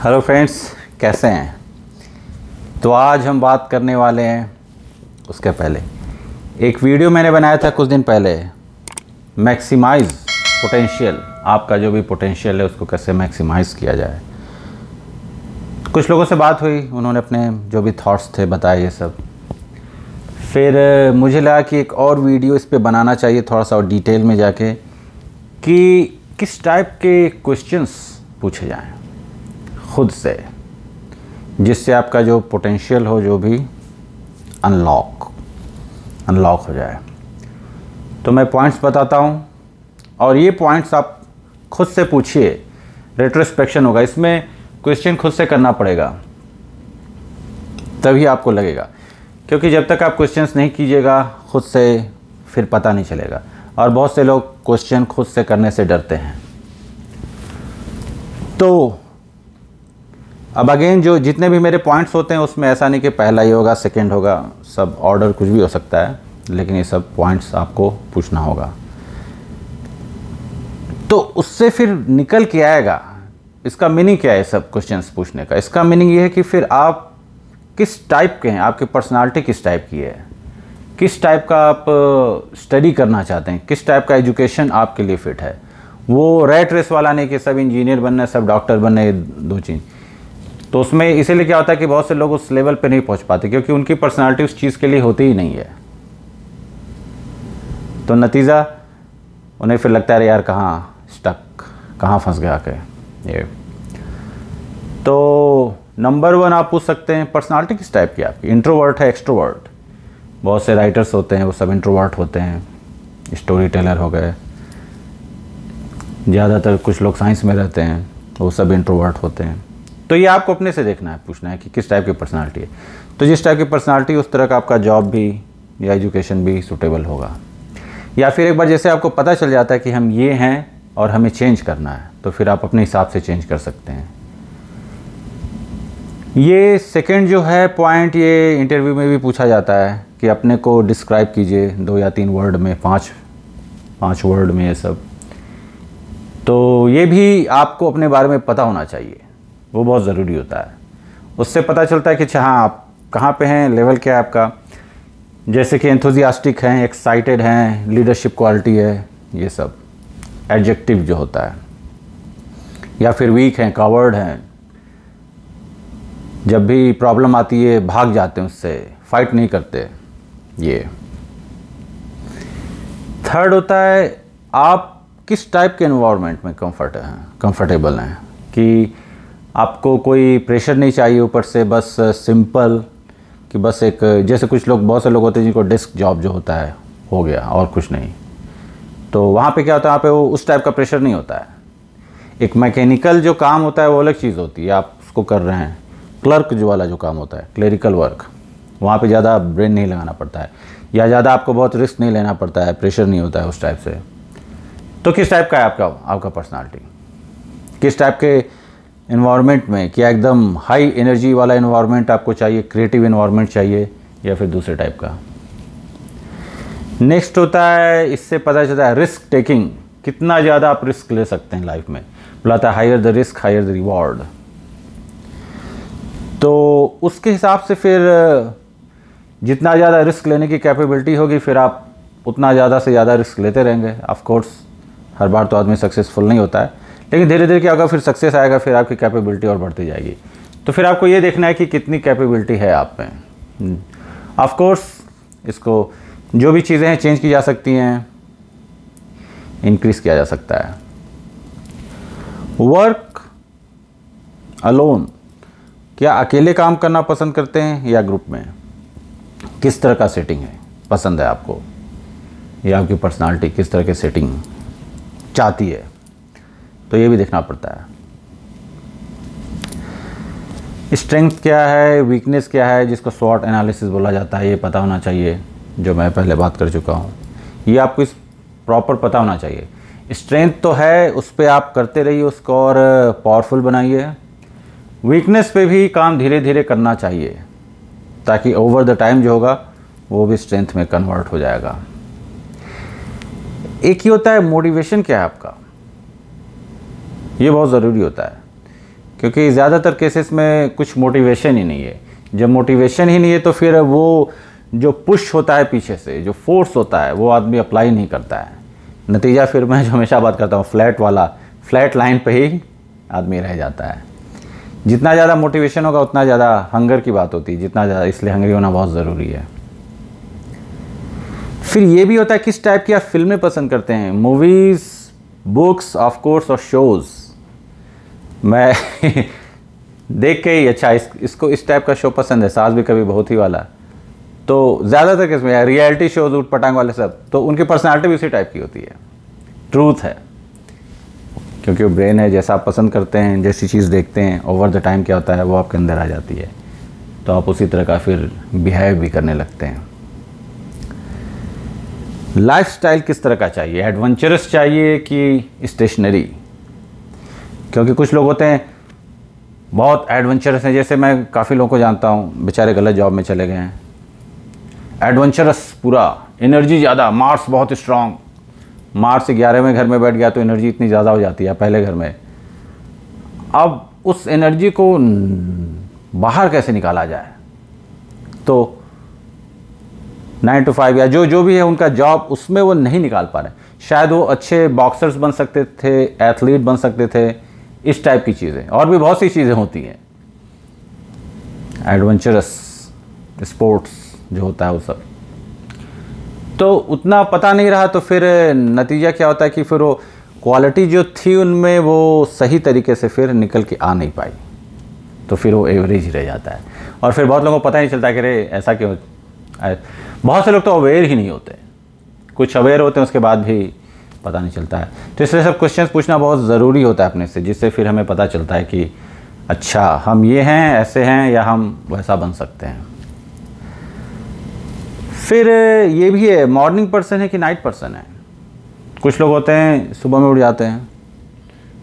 Hello friends, कैसे हैं? तो आज हम बात करने वाले हैं, उसके पहले एक वीडियो मैंने बनाया था कुछ दिन पहले, मैक्सिमाइज़ पोटेंशियल। आपका जो भी पोटेंशियल है उसको कैसे मैक्सिमाइज़ किया जाए। कुछ लोगों से बात हुई, उन्होंने अपने जो भी थॉट्स थे बताए ये सब। फिर मुझे लगा कि एक और वीडियो इस पे बनाना चाहिए, थोड़ा सा और डिटेल में जाके, कि किस टाइप के क्वेश्चंस पूछे जाएं खुद से, जिससे आपका जो पोटेंशियल हो जो भी अनलॉक हो जाए। तो मैं पॉइंट्स बताता हूँ और ये पॉइंट्स आप खुद से पूछिए। रेट्रोस्पेक्शन होगा, इसमें क्वेश्चन खुद से करना पड़ेगा, तभी आपको लगेगा। क्योंकि जब तक आप क्वेश्चंस नहीं कीजिएगा खुद से, फिर पता नहीं चलेगा। और बहुत से लोग क्वेश्चन खुद से करने से डरते हैं। तो अब अगेन जो जितने भी मेरे पॉइंट्स होते हैं उसमें ऐसा नहीं कि पहला ही होगा सेकंड होगा, सब ऑर्डर कुछ भी हो सकता है, लेकिन ये सब पॉइंट्स आपको पूछना होगा। तो उससे फिर निकल के आएगा इसका मीनिंग क्या है। सब क्वेश्चंस पूछने का इसका मीनिंग ये है कि फिर आप किस टाइप के हैं, आपकी पर्सनालिटी किस टाइप की है, किस टाइप का आप स्टडी करना चाहते हैं, किस टाइप का एजुकेशन आपके लिए फिट है। वो रैट रेस वाला नहीं कि सब इंजीनियर बनना है, सब डॉक्टर बनना है, दो चीज़। तो उसमें इसीलिए क्या होता है कि बहुत से लोग उस लेवल पे नहीं पहुंच पाते, क्योंकि उनकी पर्सनालिटी उस चीज़ के लिए होती ही नहीं है। तो नतीजा उन्हें फिर लगता है यार कहाँ फंस गया के ये। तो नंबर 1 आप पूछ सकते हैं पर्सनालिटी किस टाइप की आपकी, इंट्रोवर्ट है एक्सट्रोवर्ट। बहुत से राइटर्स होते हैं वो सब इंट्रोवर्ट होते हैं, स्टोरी टेलर हो गए, ज़्यादातर कुछ लोग साइंस में रहते हैं वो सब इंट्रोवर्ट होते हैं। तो ये आपको अपने से देखना है, पूछना है कि किस टाइप की पर्सनालिटी है। तो जिस टाइप की पर्सनालिटी उस तरह का आपका जॉब भी या एजुकेशन भी सूटेबल होगा। या फिर एक बार जैसे आपको पता चल जाता है कि हम ये हैं और हमें चेंज करना है, तो फिर आप अपने हिसाब से चेंज कर सकते हैं। ये सेकंड जो है पॉइंट, ये इंटरव्यू में भी पूछा जाता है कि अपने को डिस्क्राइब कीजिए 2 या 3 वर्ड में, 5 वर्ड में ये सब। तो ये भी आपको अपने बारे में पता होना चाहिए, वो बहुत ज़रूरी होता है। उससे पता चलता है कि अच्छा हाँ आप कहाँ पे हैं, लेवल क्या है आपका। जैसे कि एंथुजियास्टिक हैं, एक्साइटेड हैं, लीडरशिप क्वालिटी है, ये सब एडजेक्टिव जो होता है। या फिर वीक हैं, कवर्ड हैं, जब भी प्रॉब्लम आती है भाग जाते हैं, उससे फाइट नहीं करते। ये थर्ड होता है आप किस टाइप के एनवायरनमेंट में कंफर्टेबल हैं, कि आपको कोई प्रेशर नहीं चाहिए ऊपर से, बस सिंपल कि बस एक, जैसे कुछ लोग, बहुत से लोग होते हैं जिनको डेस्क जॉब जो होता है हो गया और कुछ नहीं। तो वहाँ पे क्या होता है, वहाँ पे वो उस टाइप का प्रेशर नहीं होता है। एक मैकेनिकल जो काम होता है वो अलग चीज़ होती है, आप उसको कर रहे हैं। क्लर्क जो वाला जो काम होता है, क्लेरिकल वर्क, वहाँ पे ज़्यादा ब्रेन नहीं लगाना पड़ता है, या ज़्यादा आपको बहुत रिस्क नहीं लेना पड़ता है, प्रेशर नहीं होता है उस टाइप से। तो किस टाइप का है आपका पर्सनालिटी, किस टाइप के एनवायरनमेंट में, क्या एकदम हाई एनर्जी वाला एनवायरनमेंट आपको चाहिए, क्रिएटिव एनवायरनमेंट चाहिए, या फिर दूसरे टाइप का। नेक्स्ट होता है, इससे पता चलता है रिस्क टेकिंग, कितना ज़्यादा आप रिस्क ले सकते हैं लाइफ में। बुलाता है higher the risk higher the reward. तो उसके हिसाब से फिर जितना ज़्यादा रिस्क लेने की कैपेबिलिटी होगी, फिर आप उतना ज़्यादा से ज़्यादा रिस्क लेते रहेंगे। ऑफ कोर्स हर बार तो आदमी सक्सेसफुल नहीं होता है, लेकिन धीरे धीरे क्या होगा, फिर सक्सेस आएगा, फिर आपकी कैपेबिलिटी और बढ़ती जाएगी। तो फिर आपको ये देखना है कि कितनी कैपेबिलिटी है आप में। ऑफ कोर्स इसको जो भी चीज़ें हैं चेंज की जा सकती हैं, इंक्रीज किया जा सकता है। वर्क अलोन, क्या अकेले काम करना पसंद करते हैं या ग्रुप में, किस तरह का सेटिंग है पसंद है आपको, या आपकी पर्सनालिटी किस तरह की सेटिंग चाहती है, तो ये भी देखना पड़ता है। स्ट्रेंथ क्या है, वीकनेस क्या है, जिसको स्वॉट एनालिसिस बोला जाता है, ये पता होना चाहिए, जो मैं पहले बात कर चुका हूँ। ये आपको इस प्रॉपर पता होना चाहिए। स्ट्रेंथ तो है, उस पर आप करते रहिए, उसको और पावरफुल बनाइए। वीकनेस पे भी काम धीरे धीरे करना चाहिए, ताकि ओवर द टाइम जो होगा वो भी स्ट्रेंथ में कन्वर्ट हो जाएगा। एक ही होता है मोटिवेशन क्या है आपका, ये बहुत ज़रूरी होता है क्योंकि ज़्यादातर केसेस में कुछ मोटिवेशन ही नहीं है। जब मोटिवेशन ही नहीं है तो फिर वो जो पुश होता है पीछे से, जो फोर्स होता है, वो आदमी अप्लाई नहीं करता है। नतीजा फिर मैं जो हमेशा बात करता हूँ फ्लैट लाइन पे ही आदमी रह जाता है। जितना ज़्यादा मोटिवेशन होगा उतना ज़्यादा हंगर की बात होती है, जितना ज़्यादा, इसलिए हंगरी होना बहुत ज़रूरी है। फिर ये भी होता है किस टाइप की आप फिल्में पसंद करते हैं, मूवीज़, बुक्स, ऑफ कोर्स, और शोज़। मैं देख के ही अच्छा इसको इस टाइप का शो पसंद है, सास भी कभी बहुत ही वाला, तो ज़्यादातर किसमें रियलिटी शोज, ऊट पटांग वाले सब, तो उनकी पर्सनालिटी भी उसी टाइप की होती है। ट्रूथ है, क्योंकि वो ब्रेन है, जैसा आप पसंद करते हैं, जैसी चीज़ देखते हैं, ओवर द टाइम क्या होता है वो आपके अंदर आ जाती है, तो आप उसी तरह का फिर बिहेव भी करने लगते हैं। लाइफस्टाइल किस तरह का चाहिए, एडवेंचरस चाहिए कि स्टेशनरी? क्योंकि कुछ लोग होते हैं बहुत एडवेंचरस हैं, जैसे मैं काफ़ी लोगों को जानता हूँ, बेचारे गलत जॉब में चले गए हैं, एडवेंचरस पूरा, एनर्जी ज़्यादा, मार्स बहुत स्ट्रांग, मार्स 11वें घर में बैठ गया तो एनर्जी इतनी ज़्यादा हो जाती है पहले घर में। अब उस एनर्जी को बाहर कैसे निकाला जाए, तो 9 to 5 या जो भी है उनका जॉब, उसमें वो नहीं निकाल पा रहे। शायद वो अच्छे बॉक्सर्स बन सकते थे, एथलीट बन सकते थे, इस टाइप की चीज़ें, और भी बहुत सी चीज़ें होती हैं एडवेंचरस स्पोर्ट्स जो होता है वो सब, तो उतना पता नहीं रहा, तो फिर नतीजा क्या होता है कि फिर वो क्वालिटी जो थी उनमें वो सही तरीके से फिर निकल के आ नहीं पाई, तो फिर वो एवरेज ही रह जाता है। और फिर बहुत लोगों को पता ही नहीं चलता कि अरे ऐसा क्यों। बहुत से लोग तो अवेयर ही नहीं होते, कुछ अवेयर होते हैं उसके बाद भी पता नहीं चलता है। तो इसलिए सब क्वेश्चंस पूछना बहुत ज़रूरी होता है अपने से, जिससे फिर हमें पता चलता है कि अच्छा हम ये हैं, ऐसे हैं, या हम वैसा बन सकते हैं। फिर ये भी है, मॉर्निंग पर्सन है कि नाइट पर्सन है। कुछ लोग होते हैं सुबह में उठ जाते हैं,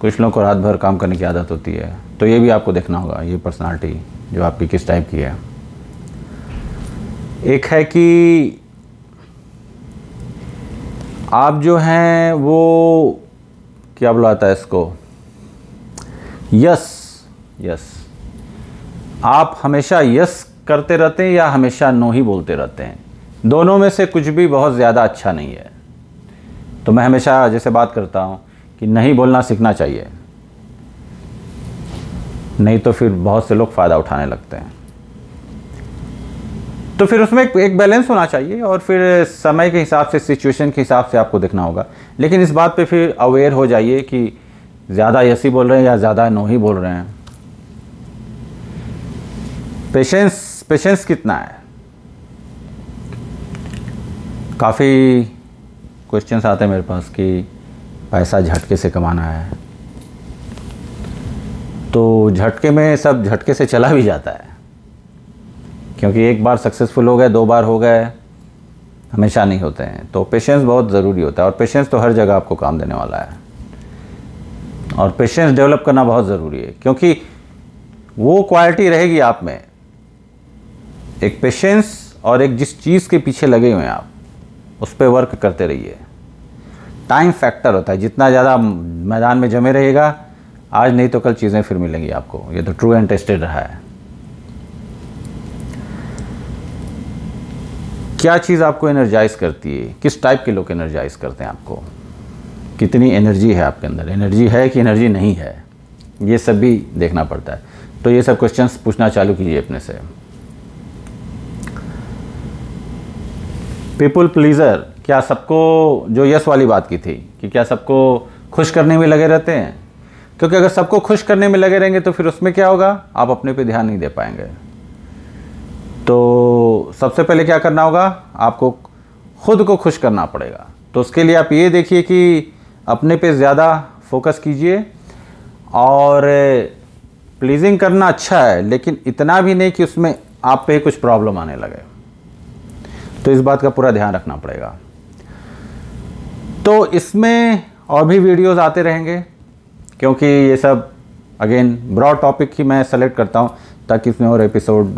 कुछ लोगों को रात भर काम करने की आदत होती है, तो ये भी आपको देखना होगा, ये पर्सनालिटी जो आपकी किस टाइप की है। एक है कि आप जो हैं वो क्या बुलाता है इसको, यस, आप हमेशा यस करते रहते हैं या हमेशा नो ही बोलते रहते हैं, दोनों में से कुछ भी बहुत ज़्यादा अच्छा नहीं है। तो मैं हमेशा जैसे बात करता हूँ कि नहीं बोलना सीखना चाहिए, नहीं तो फिर बहुत से लोग फ़ायदा उठाने लगते हैं। तो फिर उसमें एक बैलेंस होना चाहिए, और फिर समय के हिसाब से, सिचुएशन के हिसाब से आपको देखना होगा। लेकिन इस बात पे फिर अवेयर हो जाइए कि ज़्यादा यस ही बोल रहे हैं या ज़्यादा नो ही बोल रहे हैं। पेशेंस कितना है, काफ़ी क्वेश्चंस आते हैं मेरे पास कि पैसा झटके से कमाना है, तो झटके में सब झटके से चला भी जाता है, क्योंकि एक बार सक्सेसफुल हो गए, 2 बार हो गए, हमेशा नहीं होते हैं। तो पेशेंस बहुत ज़रूरी होता है, और पेशेंस तो हर जगह आपको काम देने वाला है, और पेशेंस डेवलप करना बहुत ज़रूरी है, क्योंकि वो क्वालिटी रहेगी आप में, एक पेशेंस, और एक जिस चीज़ के पीछे लगे हुए हैं आप उस पर वर्क करते रहिए। टाइम फैक्टर होता है, जितना ज़्यादा मैदान में जमे रहेगा, आज नहीं तो कल चीज़ें फिर मिलेंगी आपको, ये तो ट्रू एंड टेस्टेड रहा है। क्या चीज़ आपको एनर्जाइज करती है, किस टाइप के लोग एनर्जाइज करते हैं आपको, कितनी एनर्जी है आपके अंदर, एनर्जी है कि एनर्जी नहीं है, ये सब भी देखना पड़ता है। तो ये सब क्वेश्चंस पूछना चालू कीजिए अपने से। पीपल प्लीज़र, क्या सबको, जो यस वाली बात की थी कि क्या सबको खुश करने में लगे रहते हैं, क्योंकि अगर सबको खुश करने में लगे रहेंगे तो फिर उसमें क्या होगा, आप अपने पे ध्यान नहीं दे पाएंगे। तो सबसे पहले क्या करना होगा, आपको खुद को खुश करना पड़ेगा। तो उसके लिए आप ये देखिए कि अपने पे ज़्यादा फोकस कीजिए, और प्लीज़िंग करना अच्छा है, लेकिन इतना भी नहीं कि उसमें आप पे कुछ प्रॉब्लम आने लगे, तो इस बात का पूरा ध्यान रखना पड़ेगा। तो इसमें और भी वीडियोस आते रहेंगे, क्योंकि ये सब अगेन ब्रॉड टॉपिक ही मैं सेलेक्ट करता हूँ, ताकि इसमें और एपिसोड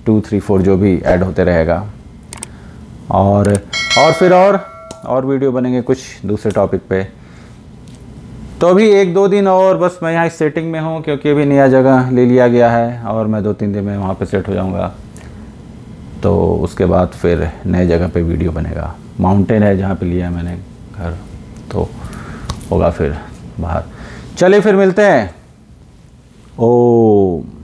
2, 3, 4 जो भी ऐड होते रहेगा, और फिर और वीडियो बनेंगे कुछ दूसरे टॉपिक पे। तो अभी 1-2 दिन और बस मैं यहाँ सेटिंग में हूँ, क्योंकि अभी नया जगह ले लिया गया है और मैं 2-3 दिन में वहाँ पे सेट हो जाऊँगा। तो उसके बाद फिर नए जगह पे वीडियो बनेगा। माउंटेन है जहाँ पे लिया है मैंने घर, तो होगा फिर बाहर। चलिए फिर मिलते हैं। ओम।